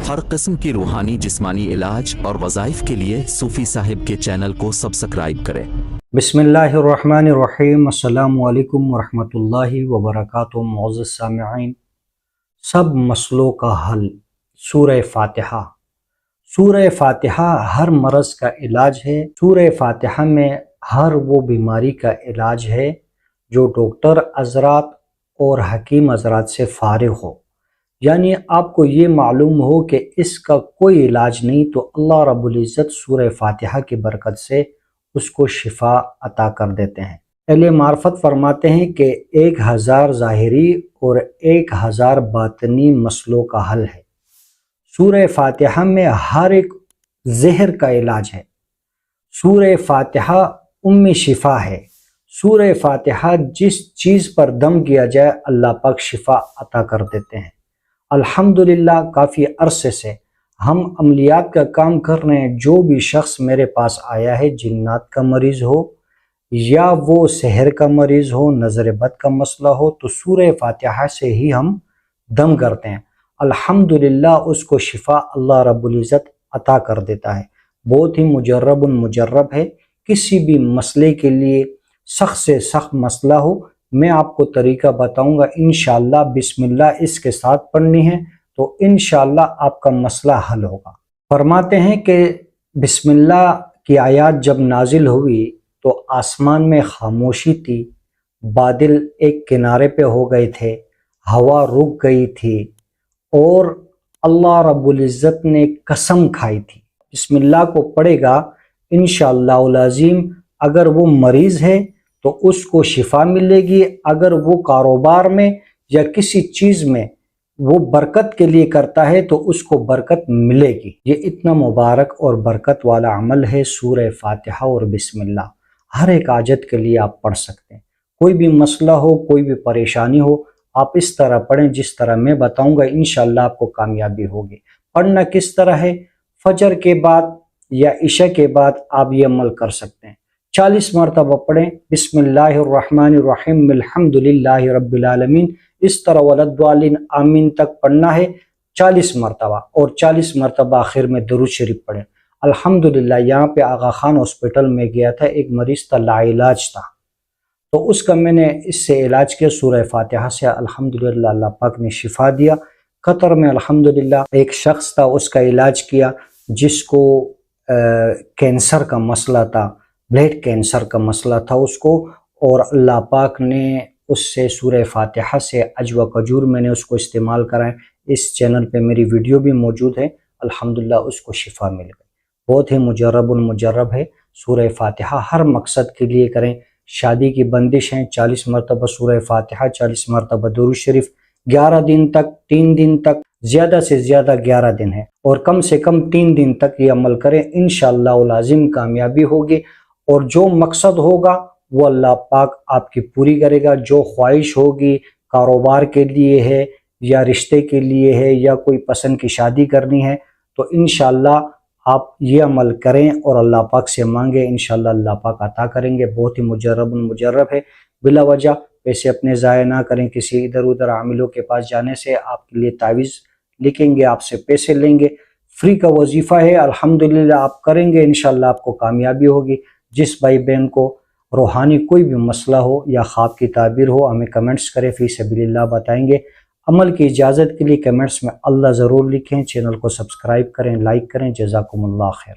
हर किस्म की रूहानी जिस्मानी इलाज और वज़ाइफ के लिए सूफ़ी साहिब के चैनल को सब्सक्राइब करें। बिस्मिल्लाहिर्रहमानिर्रहीम। अस्सलामु अलैकुम वरहमतुल्लाहि वबरकातुहू। मुअज़्ज़ज़ सामिईन, सब मसलों का हल सूरह फातिहा। सूरह फातिहा हर मरज़ का इलाज है। सूरह फातिहा में हर वो बीमारी का इलाज है जो डॉक्टर हज़रात और हकीम हज़रात से फारिग हो, यानी आपको ये मालूम हो कि इसका कोई इलाज नहीं, तो अल्लाह रब्बुल इज़्ज़त सूरह फातिहा की बरकत से उसको शिफा अता कर देते हैं। अहले मार्फत फरमाते हैं कि 1000 ज़ाहिरी और 1000 बातनी मसलों का हल है। सूरह फातिहा में हर एक ज़हर का इलाज है। सूरह फातिहा उम्मी शिफा है। सूरह फातिहा जिस चीज़ पर दम किया जाए अल्लाह पाक शिफा अता कर देते हैं। अल्हम्दुलिल्लाह काफ़ी अरसे से हम अमलियात का काम कर रहे हैं। जो भी शख्स मेरे पास आया है, जिन्नात का मरीज़ हो या वो सहर का मरीज़ हो, नज़र बद का मसला हो, तो सूरह फातिहा से ही हम दम करते हैं। अल्हम्दुलिल्लाह उसको शिफा अल्लाह रब्बुल इज़्ज़त अता कर देता है। बहुत ही मुजर्रब है। किसी भी मसले के लिए सख्त से सख्त मसला हो, मैं आपको तरीका बताऊंगा इंशाअल्लाह। बिस्मिल्लाह इसके साथ पढ़नी है तो इंशाअल्लाह आपका मसला हल होगा। फरमाते हैं कि बिस्मिल्लाह की आयत जब नाजिल हुई तो आसमान में खामोशी थी, बादल एक किनारे पे हो गए थे, हवा रुक गई थी और अल्लाह रब्बुल इज़्ज़त ने कसम खाई थी। बिस्मिल्लाह को पढ़ेगा इंशाअल्लाहुल अज़ीम, अगर वो मरीज़ है तो उसको शिफा मिलेगी। अगर वो कारोबार में या किसी चीज़ में वो बरकत के लिए करता है तो उसको बरकत मिलेगी। ये इतना मुबारक और बरकत वाला अमल है सूरह फातिहा और बिस्मिल्लाह। हर एक हाजत के लिए आप पढ़ सकते हैं। कोई भी मसला हो, कोई भी परेशानी हो, आप इस तरह पढ़ें जिस तरह मैं बताऊंगा, इंशाअल्लाह आपको कामयाबी होगी। पढ़ना किस तरह है? फजर के बाद या इशा के बाद आप ये अमल कर सकते हैं। 40 मरतबा पढ़ें बिस्मिल्लाहिर्रहमानिर्रहीम अल्हम्दुलिल्लाहि रब्बिल आलमीन। इस तरह वलद्दालिन आमीन तक पढ़ना है 40 मरतबा, और 40 मरतबा आखिर में दरूद शरीफ पढ़ें। अल्हम्दुलिल्लाह यहाँ पे आगा खान हॉस्पिटल में गया था, एक मरीज़ था, लाइलाज था, तो उसका मैंने इससे इलाज किया सूरह फातिहा से। अल्हम्दुलिल्लाह अल्लाह पाक ने शिफा दिया। कतर में अल्हम्दुलिल्लाह एक शख्स था, उसका इलाज किया जिसको कैंसर का मसला था, ब्लड कैंसर का मसला था उसको, और अल्लाह पाक ने उससे सूरह फातिहा से अजवा खजूर मैंने उसको इस्तेमाल कराए। इस चैनल पे मेरी वीडियो भी मौजूद है। अल्हम्दुलिल्लाह उसको शिफा मिल गई। बहुत ही मुजर्रब है। सूरह फातिहा हर मकसद के लिए करें। शादी की बंदिश हैं, 40 मरतबा सूरह फातिहा, 40 मरतबा दुरूद शरीफ, 11 दिन तक, 3 दिन तक, ज़्यादा से ज़्यादा 11 दिन है और कम से कम 3 दिन तक ये अमल करें। इंशाअल्लाह लाजिम कामयाबी होगी और जो मकसद होगा वो अल्लाह पाक आपकी पूरी करेगा। जो ख्वाहिश होगी, कारोबार के लिए है या रिश्ते के लिए है या कोई पसंद की शादी करनी है, तो इंशाअल्लाह आप ये अमल करें और अल्लाह पाक से मांगे, इंशाअल्लाह अल्लाह पाक अता करेंगे। बहुत ही मुजर्रब है। बिला वजह पैसे अपने ज़ाया ना करें। किसी इधर उधर आमिलों के पास जाने से आपके लिए तावीज़ लिखेंगे, आपसे पैसे लेंगे। फ्री का वजीफ़ा है, अल्हम्दुलिल्लाह आप करेंगे, इंशाअल्लाह आपको कामयाबी होगी। जिस भाई बहन को रूहानी कोई भी मसला हो या ख्वाब की ताबीर हो, हमें कमेंट्स करें, फ़ी सबीलिल्लाह बताएंगे। अमल की इजाज़त के लिए कमेंट्स में अल्लाह ज़रूर लिखें। चैनल को सब्सक्राइब करें, लाइक करें। जज़ाकुमुल्लाह खैर।